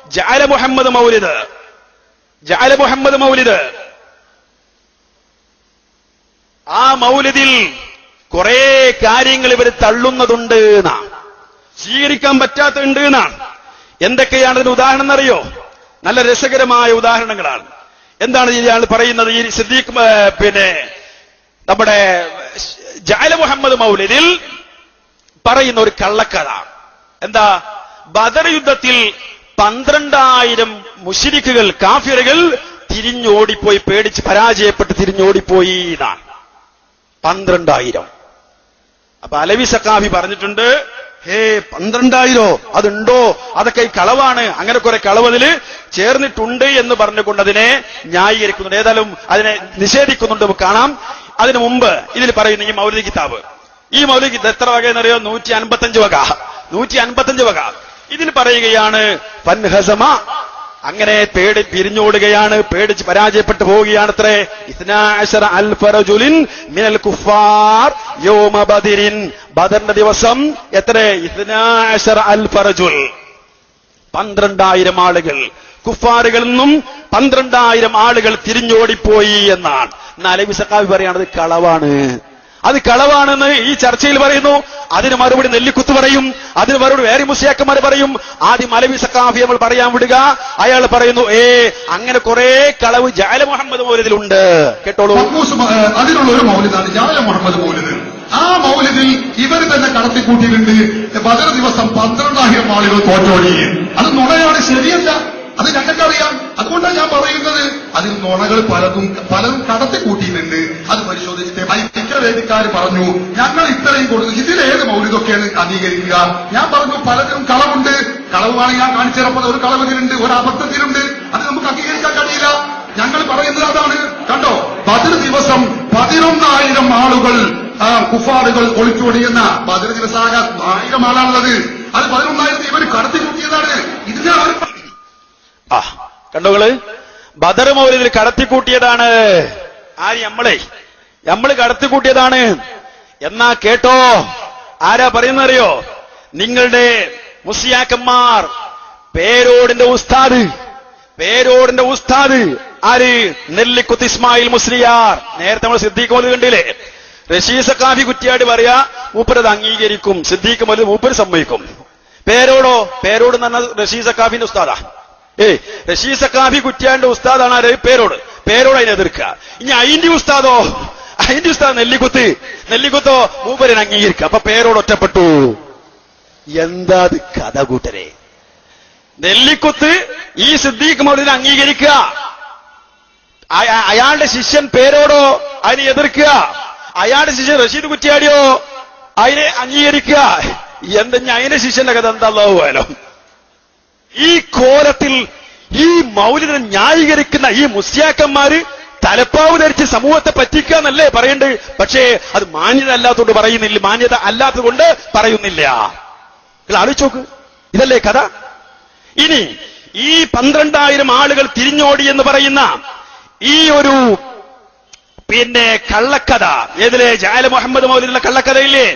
ജഅല മുഹമ്മദ് മൗലിദ് ആ മൗലിദിൽ കുറെ കാര്യങ്ങൾ ഇവർ തള്ളുന്നതുണ്ട് എന്നാ, സ്വീകരിക്കാൻ പറ്റാത്തുണ്ട് എന്നാണ്. എന്തൊക്കെയാണ് അതിന് ഉദാഹരണം എന്നറിയോ? നല്ല രസകരമായ ഉദാഹരണങ്ങളാണ്. എന്താണ് ഇയാൾ പറയുന്നത്? ഈ സിദ്ദീഖ് നമ്മുടെ ജഅല മുഹമ്മദ് മൗലിദിൽ പറയുന്ന ഒരു കള്ളക്കഥ എന്താ? ബദർ യുദ്ധത്തിൽ 12,000 മുശ്രിക്കുകൾ, കാഫിറുകൾ തിരിഞ്ഞോടിപ്പോയി, പേടിച്ച് പരാജയപ്പെട്ട് തിരിഞ്ഞോടിപ്പോയി എന്നാണ്. 12,000. അപ്പൊ അലവി സഖാഫി പറഞ്ഞിട്ടുണ്ട്, 12,000 അതുണ്ടോ? അതൊക്കെ ഈ കളവാണ്, അങ്ങനെ കുറെ കളവതില് ചേർന്നിട്ടുണ്ട് എന്ന് പറഞ്ഞുകൊണ്ട് അതിനെ ന്യായീകരിക്കുന്നുണ്ട്. ഏതായാലും അതിനെ നിഷേധിക്കുന്നുണ്ട്, കാണാം. അതിനു മുമ്പ് ഇതിൽ പറയുന്ന ഈ മൗലിദ് കിതാബ്, ഈ മൗലിദ് കിതാബ് എത്ര വക എന്നറിയോ? 155 വക. ഇതിൽ പറയുകയാണ് ഫൻഹസമ, അങ്ങനെ പിരിഞ്ഞോടുകയാണ്, പേടിച്ച് പരാജയപ്പെട്ടു പോവുകയാണത്രേ. 12,000 റജുലിൻ മിനൽ കുഫാർ യൗമ ബദരിൻ, ബദറിന്റെ ദിവസം എത്ര? 12,000 റജുൽ, 12,000 ആളുകൾ. കുഫാറുകളിൽ നിന്നും 12,000 ആളുകൾ തിരിഞ്ഞോടിപ്പോയി എന്നാണ്. എന്നാൽ അലവി സഖാഫി പറയുന്നത് കളവാണ്, അത് കളവാണെന്ന് ഈ ചർച്ചയിൽ പറയുന്നു. അതിന് മറുപടി നെല്ലിക്കുത്ത് പറയും, അതിന് മറുപടി വേറെ മുസ്ലിയാക്കന്മാർ പറയും. ആദ്യം അലവി സഖാഫി നമ്മൾ പറയാൻ വിടുക. അയാൾ പറയുന്നു, അങ്ങനെ കുറെ കളവ് ജഅല മുഹമ്മദ് മൗലിദിലുണ്ട്, കേട്ടോളൂ. അതിനുള്ള ഒരു മൗലിദാണ് ജഅല മുഹമ്മദ് മൗലിദ്. ആ മൗലിദിൽ ഇവർ തന്നെ കടത്തിക്കൂട്ടിയിട്ടുണ്ട്. ബദർ ദിവസം 12,000 ആളുകൾ തോറ്റോടി. അത് നുണയാണ്, ശരിയല്ല. അത് ഞങ്ങൾക്കറിയാം. അതുകൊണ്ടാണ് ഞാൻ പറയുന്നത്, അതിൽ നുണകൾ പലതും കടത്തിക്കൂട്ടിയിട്ടുണ്ട്. അത് പരിശോധിച്ചിട്ട് ഐക്യവേദിക്കാർ പറഞ്ഞു ഞങ്ങൾ ഇത്രയും കൊടുത്തു, ഇതിലേത് മൗലിദൊക്കെയാണ് അംഗീകരിക്കുക? ഞാൻ പറഞ്ഞു പലതിനും കളവുണ്ട്. കളവാണ് ഞാൻ കാണിച്ചിറപ്പത്. ഒരു കളവിലുണ്ട്, ഒരു അബദ്ധത്തിലുണ്ട്. അത് നമുക്ക് അംഗീകരിക്കാൻ കഴിയില്ല. ഞങ്ങൾ പറയുന്നത് അതാണ്. കണ്ടോ, ബദർ ദിവസം 11,000 ആളുകൾ കുഫാറുകൾ ഒളിച്ചോടിയെന്ന ബദർ ദിവസമാകാൻ 1000 ആളാണുള്ളത്. അത് 11,000 ഇവർ കടത്തിക്കൂട്ടിയതാണ്. ഇതിനെ കണ്ടോകള്, ബദർ മൗലിദിൽ കടത്തിക്കൂട്ടിയതാണ്. ആര്? നമ്മള് കടത്തിക്കൂട്ടിയതാണ്. എന്നാ കേട്ടോ, ആരാ പറയുന്നറിയോ? നിങ്ങളുടെ മുസ്ലിയാക്കന്മാർ, പേരോടിന്റെ ഉസ്താദ് ആര്? നെല്ലിക്കുത്ത് ഇസ്മായിൽ മുസ്ലിയാർ. നേരത്തെ നമ്മൾ സിദ്ദീഖ് മൗലിദ് കണ്ടില്ലേ? റഷീദ് സഖാഫി കുറ്റിയാട് പറയാ മൂപ്പരത് അംഗീകരിക്കും, സിദ്ദീഖ് മൗലിദ് മൂപ്പര് സമ്മതിക്കും. പേരോട് എന്ന് പറഞ്ഞാൽ റഷീദ് സഖാഫിന്റെ ഉസ്താദാ. റഷീദ് സഖാഫി കുറ്റിയാന്റെ ഉസ്താദാണ് ആര്? പേരോട് അതിനെ എതിർക്കുക. ഇനി അതിന്റെ ഉസ്താദ് നെല്ലിക്കുത്തോ മൂപ്പരനെ അംഗീകരിക്കുക. അപ്പൊ പേരോട് ഒറ്റപ്പെട്ടു. എന്താ കഥ കൂട്ടരെ? നെല്ലിക്കുത്ത് ഈ സിദ്ദീഖ് മൗലിദിനെ അംഗീകരിക്കുക, അയാളുടെ ശിഷ്യൻ പേരോടോ അതിനെ എതിർക്കുക, അയാളുടെ ശിഷ്യൻ റഷീദ് കുറ്റിയാടിയോ അതിനെ അംഗീകരിക്കുക. എന്തെങ്കിലും അതിന്റെ ശിഷ്യന്റെ കഥ എന്താ പോയാലോ? ഈ കോലത്തിൽ ഈ മൗലിദിനെ ന്യായീകരിക്കുന്ന ഈ മുസ്ലിയാക്കന്മാര് തലപ്പാവ് ധരിച്ച് സമൂഹത്തെ പറ്റിക്കുക എന്നല്ലേ പറയണ്ട്. പക്ഷേ അത് മാന്യത അല്ലാത്തതുകൊണ്ട് പറയുന്നില്ല. ആലോചിച്ച് നോക്ക്, ഇതല്ലേ കഥ? ഇനി ഈ 12,000 ആളുകൾ തിരിഞ്ഞോടി എന്ന് പറയുന്ന ഈ ഒരു കള്ളക്കഥ, ഏതിലെ? ജഅല മുഹമ്മദ് മൗലിദിലുള്ള കള്ളക്കഥയില്ലേ?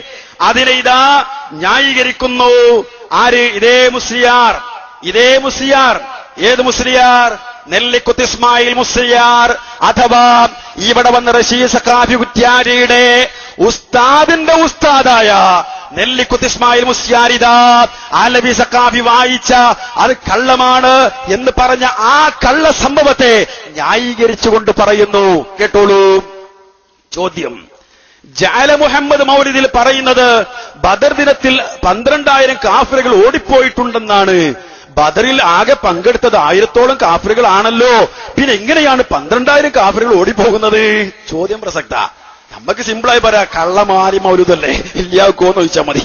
അതിനെ ഇതാ ന്യായീകരിക്കുന്നു ആര്? ഇതേ മുസ്ലിയാർ. ഏത് മുസ്ലിയാർ? നെല്ലിക്കുത്ത് ഇസ്മായിൽ മുസ്ലിയാർ. അഥവാ ഇവിടെ വന്ന റഷീദ് സഖാഫി കുറ്റ്യാടിയുടെ ഉസ്താദിന്റെ ഉസ്താദായ നെല്ലിക്കുത്ത് ഇസ്മായിൽ മുസ്ലിയാരിതാ അലവി സഖാഫി വായിച്ച അത് കള്ളമാണ് എന്ന് പറഞ്ഞ ആ കള്ള സംഭവത്തെ ന്യായീകരിച്ചുകൊണ്ട് പറയുന്നു. കേട്ടോളൂ ചോദ്യം. ജഅല മുഹമ്മദ് മൗലിദിൽ പറയുന്നത് ബദർ ദിനത്തിൽ 12,000 കാഫിറുകൾ ഓടിപ്പോയിട്ടുണ്ടെന്നാണ്. ബദറിൽ ആകെ പങ്കെടുത്തത് 1000-ഓളം കാഫിറുകളാണല്ലോ. പിന്നെ എങ്ങനെയാണ് 12,000 കാഫിറുകൾ ഓടിപ്പോകുന്നത്? ചോദ്യം പ്രസക്ത. നമുക്ക് സിമ്പിളായി പറയാം, കള്ളമാരി മൗലിദല്ലേ, ഇല്ലാക്കോന്ന് ചോദിച്ചാൽ മതി.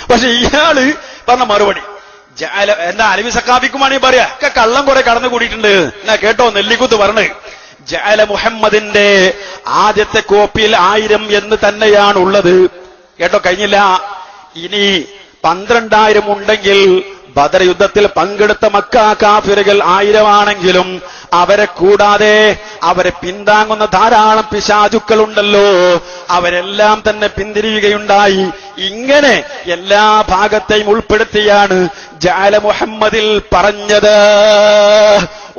പക്ഷെ ഇയാള് പറഞ്ഞ മറുപടി എന്താ? അലവി സഖാഫിക്കുമാണ് പറയാ കള്ളം കുറെ കടന്നു കൂടിയിട്ടുണ്ട്. എന്നാ കേട്ടോ, നെല്ലിക്കുത്ത് പറഞ്ഞ് ജഅല മുഹമ്മദിന്റെ ആദ്യത്തെ കോപ്പിയിൽ 1000 എന്ന് തന്നെയാണ് ഉള്ളത്. കേട്ടോ, കഴിഞ്ഞില്ല. ഇനി 12,000 ഉണ്ടെങ്കിൽ ബദർ യുദ്ധത്തിൽ പങ്കെടുത്ത മക്ക കാഫിറുകൾ 1000 ആണെങ്കിലും അവരെ കൂടാതെ അവരെ പിന്താങ്ങുന്ന ധാരാളം പിശാചുക്കളുണ്ടല്ലോ, അവരെല്ലാം തന്നെ പിന്തിരിയുകയുണ്ടായി. ഇങ്ങനെ എല്ലാ ഭാഗത്തെയും ഉൾപ്പെടുത്തിയാണ് ജഅല മുഹമ്മദിൽ പറഞ്ഞത്.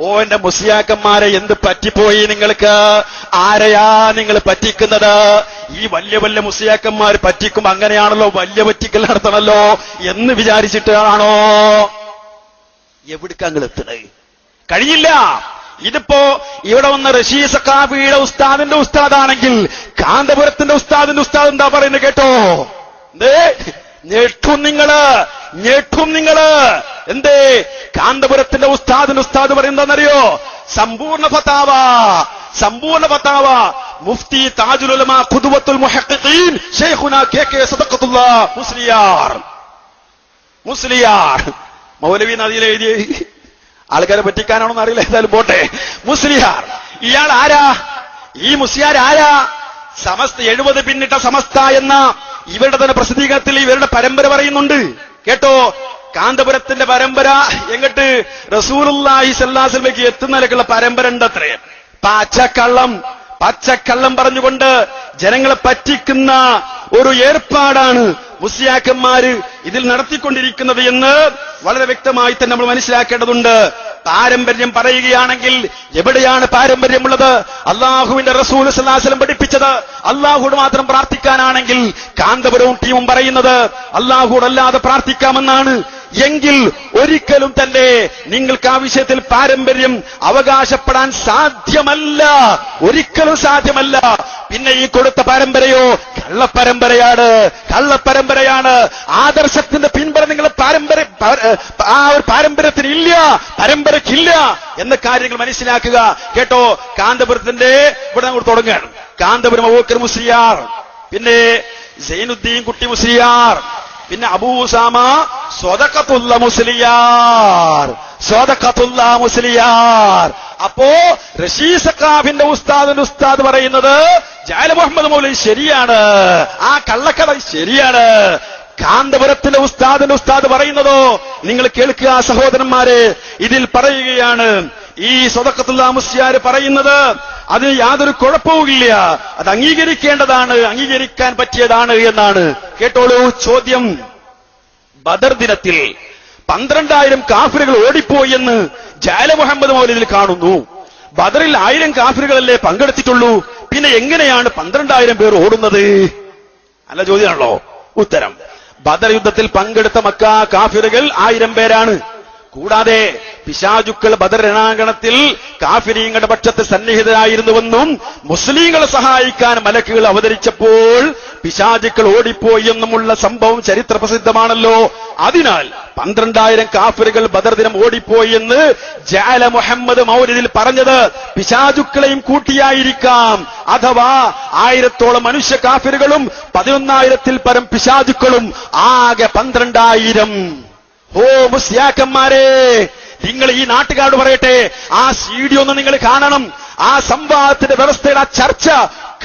ഓ എന്റെ മുസ്ലിയാക്കന്മാരെ, എന്ത് പറ്റിപ്പോയി നിങ്ങൾക്ക്? ആരെയാ നിങ്ങൾ പറ്റിക്കുന്നത്? ഈ വലിയ വലിയ മുസ്ലിയാക്കന്മാർ പറ്റിക്കും, അങ്ങനെയാണല്ലോ വലിയ പറ്റിക്കൽ നടത്തണല്ലോ എന്ന് വിചാരിച്ചിട്ടാണോ? എവിടേക്കങ്ങൾ എത്തണേ? കഴിയില്ല. ഇതിപ്പോ ഇവിടെ വന്ന റഷീദ് സഖാഫിയുടെ ഉസ്താദിന്റെ ഉസ്താദാണെങ്കിൽ കാന്തപുരത്തിന്റെ ഉസ്താദിന്റെ ഉസ്താദ് എന്താ പറയുന്നത് കേട്ടോ? ഞെട്ടും നിങ്ങള്. എന്തേ? കാന്തപുരത്തിന്റെ ഉസ്താദിന്റെ ഉസ്താദ് പറയുന്നതെന്നറിയോ? സമ്പൂർണ്ണ ഫതാവ മുഫ്തി താജുൽ ഉലമാ ഖുദ്വത്തുൽ മുഹഖ്ഖീൻ ശൈഖുനാ കെ സദഖത്തുല്ലാ മുസ്ലിയാർ മൗലവി നദിയിൽ എഴുതിയ ആൾക്കാരെ പറ്റിക്കാനാണോന്ന് അറിയില്ല, ഏതായാലും പോട്ടെ. മുസ്ലിയാർ ഇയാൾ ആരാ? ഈ മുസ്ലിയാർ ആരാ? സമസ്ത 70 പിന്നിട്ട സമസ്ത എന്ന ഇവരുടെ തന്നെ പ്രസിദ്ധീകരണത്തിൽ ഇവരുടെ പരമ്പര പറയുന്നുണ്ട് കേട്ടോ. കാന്തപുരത്തിന്റെ പരമ്പര എങ്ങട്ട് റസൂലുള്ളാഹി സ്വല്ലല്ലാഹു അലൈഹി വസല്ലമയ്ക്ക് എത്തുന്നതിലേക്കുള്ള പരമ്പര ഉണ്ടത്രേ. പച്ചക്കള്ളം പറഞ്ഞുകൊണ്ട് ജനങ്ങളെ പറ്റിക്കുന്ന ഒരു ഏർപ്പാടാണ് മുസ്ലിയാക്കന്മാര് ഇതിൽ നടത്തിക്കൊണ്ടിരിക്കുന്നത് എന്ന് വളരെ വ്യക്തമായി തന്നെ നമ്മൾ മനസ്സിലാക്കേണ്ടതുണ്ട്. പാരമ്പര്യം പറയുകയാണെങ്കിൽ എവിടെയാണ് പാരമ്പര്യമുള്ളത്? അള്ളാഹുവിന്റെ റസൂൽ സല്ലല്ലാഹു അലൈഹി വസല്ലം പഠിപ്പിച്ചത് അള്ളാഹുവോട് മാത്രം പ്രാർത്ഥിക്കാനാണെങ്കിൽ കാന്തപുരവും ടീമും പറയുന്നത് അള്ളാഹുവോടല്ലാതെ പ്രാർത്ഥിക്കാമെന്നാണ്. എങ്കിൽ ഒരിക്കലും തന്നെ നിങ്ങൾക്ക് ആ വിഷയത്തിൽ പാരമ്പര്യം അവകാശപ്പെടാൻ സാധ്യമല്ല, ഒരിക്കലും സാധ്യമല്ല. പിന്നെ ഈ കൊടുത്ത പരമ്പരയോ കള്ളപ്പരമ്പരയാണ്. ആദർശത്തിന്റെ പിൻബലം നിങ്ങളുടെ ആ ഒരു പാരമ്പര്യത്തിന് ഇല്ല, പരമ്പരയ്ക്കില്ല എന്ന കാര്യങ്ങൾ മനസ്സിലാക്കുക കേട്ടോ. കാന്തപുരത്തിന്റെ ഇവിടെ നമ്മൾ തുടങ്ങുകയാണ്. കാന്തപുരം അബൂബക്കർ മുസ്ലിയാർ, പിന്നെ സൈനുദ്ദീൻ കുട്ടി മുസ്ലിയാർ, പിന്നെ അബൂ ഉസാമ സ്വദഖത്തുള്ള മുസ്ലിയാർ. അപ്പോ റഷീദ് സഖാഫിന്റെ ഉസ്താദ് പറയുന്നത് ജഅല മുഹമ്മദ് മൗലവി ശരിയാണ്, ആ കള്ളക്കഥ ശരിയാണ്. കാന്തപുരത്തിന്റെ ഉസ്താദ് പറയുന്നതോ നിങ്ങൾ കേൾക്കുക സഹോദരന്മാരെ. ഇതിൽ പറയുകയാണ് ഈ സ്വദഖത്തുള്ള മുസ്ലിയാർ പറയുന്നത് അതിന് യാതൊരു കുഴപ്പവുമില്ല, അത് അംഗീകരിക്കേണ്ടതാണ്, അംഗീകരിക്കാൻ പറ്റിയതാണ് എന്നാണ്. കേട്ടോളൂ ചോദ്യം. ബദർ ദിനത്തിൽ 12,000 കാഫിറുകൾ ഓടിപ്പോയി എന്ന് ജഅല മുഹമ്മദ് മൗലവിയിൽ കാണുന്നു. ബദറിൽ 1000 കാഫിറുകളല്ലേ പങ്കെടുത്തിട്ടുള്ളൂ, പിന്നെ എങ്ങനെയാണ് 12,000 പേർ ഓടുന്നത്? നല്ല ചോദ്യമാണല്ലോ. ഉത്തരം, ബദർ യുദ്ധത്തിൽ പങ്കെടുത്ത മക്ക കാഫിറുകൾ 1000 പേരാണ്. കൂടാതെ പിശാചുക്കൾ ബദർ രണാങ്കണത്തിൽ കാഫിരീങ്ങളുടെ പക്ഷത്ത് സന്നിഹിതരായിരുന്നുവെന്നും മുസ്ലിങ്ങളെ സഹായിക്കാൻ മലക്കുകൾ അവതരിച്ചപ്പോൾ പിശാചുക്കൾ ഓടിപ്പോയി എന്നുമുള്ള സംഭവം ചരിത്ര പ്രസിദ്ധമാണല്ലോ. അതിനാൽ 12,000 കാഫിറുകൾ ബദർ ദിനം ഓടിപ്പോയി എന്ന് ജഅല മുഹമ്മദ് മൗലിദിൽ പറഞ്ഞത് പിശാചുക്കളെയും കൂട്ടിയായിരിക്കാം. അഥവാ 1000-ഓളം മനുഷ്യ കാഫിറുകളും 11,000-ൽ പരം പിശാചുക്കളും, ആകെ 12,000. ഓ മുസ്ലിയാക്കന്മാരെ, നിങ്ങൾ ഈ നാട്ടുകാരോട് പറയട്ടെ, ആ CD ഒന്ന് നിങ്ങൾ കാണണം, ആ സംവാദത്തിന്റെ വ്യവസ്ഥയുടെ ആ ചർച്ച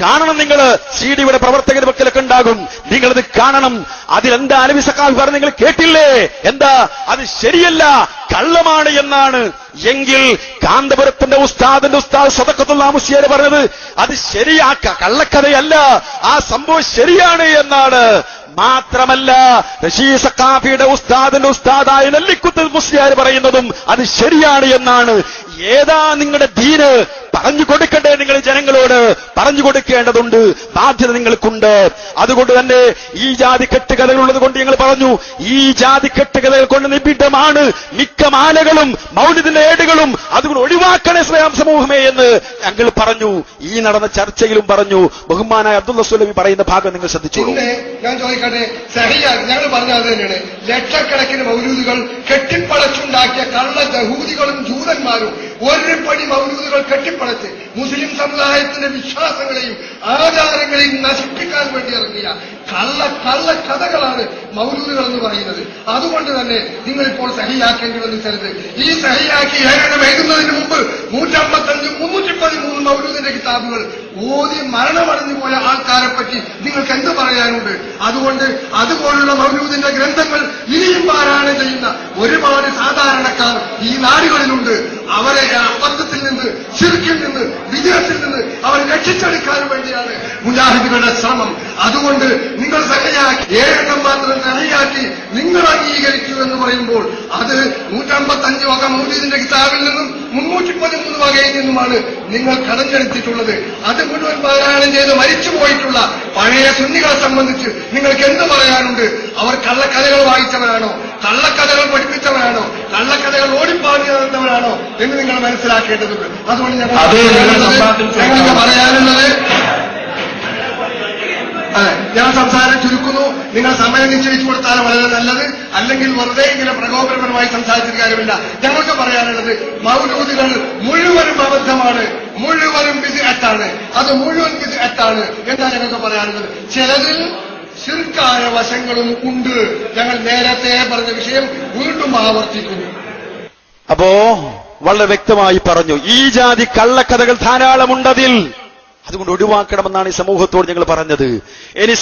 കാണണം. നിങ്ങൾ CD-യുടെ പ്രവർത്തകരുടെ പക്കലൊക്കെ ഉണ്ടാകും, നിങ്ങളത് കാണണം. അതിലെന്താ അലവി സഖാഫി പറഞ്ഞ് നിങ്ങൾ കേട്ടില്ലേ? എന്താ? അത് ശരിയല്ല, കള്ളമാണ് എന്നാണ്. എങ്കിൽ കാന്തപുരത്തിന്റെ ഉസ്താദ് സ്വദഖത്തുള്ള മുസ്ലിയാർ പറഞ്ഞത് അത് ശരിയാ, കള്ളക്കഥയല്ല, ആ സംഭവം ശരിയാണ് എന്നാണ്. മാത്രമല്ല റഷീദ് സഖാഫിയുടെ ഉസ്താദായ നെല്ലിക്കുത്ത് മുസ്ലിയാർ പറയുന്നതും അത് ശരിയാണ് എന്നാണ്. ഏതാ നിങ്ങളുടെ ദീന്? പറഞ്ഞു കൊടുക്കണ്ടേ? നിങ്ങൾ ജനങ്ങളോട് പറഞ്ഞു കൊടുക്കേണ്ടതുണ്ട്, ബാധ്യത നിങ്ങൾക്കുണ്ട്. അതുകൊണ്ട് തന്നെ ഈ ജാതി കെട്ടുകഥകൾ ഉള്ളത് കൊണ്ട് ഞങ്ങൾ പറഞ്ഞു, ഈ ജാതി കെട്ടുകഥകൾ കൊണ്ട് നിബിഡമാണ് മിക്ക മാലകളും മൗലിദിന്റെ ഏടുകളും, അതുകൊണ്ട് ഒഴിവാക്കണേ ഇസ്ലാം സമൂഹമേ എന്ന് ഞങ്ങൾ പറഞ്ഞു. ഈ നടന്ന ചർച്ചയിലും പറഞ്ഞു. ബഹുമാനായ അബ്ദുള്ള സുലമി പറയുന്ന ഭാഗം നിങ്ങൾ ശ്രദ്ധിച്ചു. ഞാൻ ചോദിക്കട്ടെ, ഞങ്ങൾ പറഞ്ഞത് തന്നെയാണ്, ലക്ഷക്കണക്കിന് മൗലൂദുകൾ കെട്ടിപ്പളച്ചുണ്ടാക്കിയ കള്ള യഹൂദികളും ജൂതന്മാരും ഒരു പടി മൗലൂദുകൾ കെട്ടിപ്പളച്ച് മുസ്ലിം സമുദായത്തിന്റെ വിശ്വാസങ്ങളെയും ആചാരങ്ങളെയും നശിപ്പിക്കാൻ വേണ്ടി ഇറങ്ങിയ കള്ള കഥകളാണ് മൗലൂദുകൾ എന്ന് പറയുന്നത്. അതുകൊണ്ട് തന്നെ നിങ്ങളിപ്പോൾ സഹിയാക്കേണ്ടി വന്നിച്ചത്, ഈ സഹിയാക്കി ഏഴെണ്ണം എഴുതുന്നതിന് മുമ്പ് 155, 313 മൗലൂദിന്റെ കിതാബുകൾ ഓതി മരണമടഞ്ഞു പോയ ആൾക്കാരെ പറ്റി നിങ്ങൾക്ക് എന്ത് പറയാനുണ്ട്? അതുകൊണ്ട് അതുപോലുള്ള മൗലൂദിന്റെ ഗ്രന്ഥങ്ങൾ ഇനിയും പാരായണം ചെയ്യുന്ന ഒരുപാട് സാധാരണക്കാർ ഈ നാടുകളിലുണ്ട്. അവരെ അബദ്ധത്തിൽ നിന്ന്, ശിർക്കിൽ നിന്ന്, വിജയത്തിൽ നിന്ന് അവർ രക്ഷിച്ചെടുക്കാൻ വേണ്ടിയാണ് മുജാഹിദുകളുടെ ശ്രമം. അതുകൊണ്ട് നിങ്ങൾ സഹയാക്കി 7 മാത്രം സഹയാക്കി നിങ്ങൾ അംഗീകരിച്ചു എന്ന് പറയുമ്പോൾ അത് 155 വക മൗലൂദിന്റെ കിതാബിൽ നിന്നും 313 വകയിൽ നിന്നുമാണ് നിങ്ങൾ കടഞ്ഞെടുത്തിട്ടുള്ളത്. അത് മുഴുവൻ പാരായണം ചെയ്ത് മരിച്ചുപോയിട്ടുള്ള പഴയ സുന്നികളെ സംബന്ധിച്ച് നിങ്ങൾക്ക് എന്ത് പറയാനുണ്ട്? അവർ കള്ളക്കഥകൾ വായിച്ചവരാണോ? കള്ളക്കഥകൾ പഠിപ്പിച്ചവരാണോ? കള്ളക്കഥകൾ ഓടിപ്പാടി നടന്നവരാണോ എന്ന് നിങ്ങൾ മനസ്സിലാക്കേണ്ടതുണ്ട്. അതുകൊണ്ട് ഞങ്ങൾക്ക് പറയാനുള്ളത്, അതെ, ഞാൻ സംസാരം ചുരുക്കുന്നു. നിങ്ങൾ സമയം നിശ്ചയിച്ചു കൊടുത്താൽ വളരെ നല്ലത്. അല്ലെങ്കിൽ വെറുതെ ഇങ്ങനെ പ്രകോപനപരമായി സംസാരിച്ചിട്ട് കാര്യമില്ല. ഞങ്ങൾക്ക് പറയാനുള്ളത് മൗലൂദുകൾ മുഴുവനും അബദ്ധമാണ്, മുഴുവനും ബിദ്അത്താണ്. അത് മുഴുവൻ ബിദ്അത്താണ് എന്നാണ് ഞങ്ങൾക്ക് പറയാനുള്ളത്. ചിലതിൽ ശിർക്കായ വശങ്ങളും ഉണ്ട്. ഞങ്ങൾ നേരത്തെ പറഞ്ഞ വിഷയം വീണ്ടും ആവർത്തിക്കുന്നു. അപ്പോ വളരെ വ്യക്തമായി പറഞ്ഞു, ഈ ജാതി കള്ളക്കഥകൾ ധാരാളമുണ്ടതിൽ, അതുകൊണ്ട് ഒഴിവാക്കണമെന്നാണ് ഈ സമൂഹത്തോട് ഞങ്ങൾ പറഞ്ഞത്. ഇനി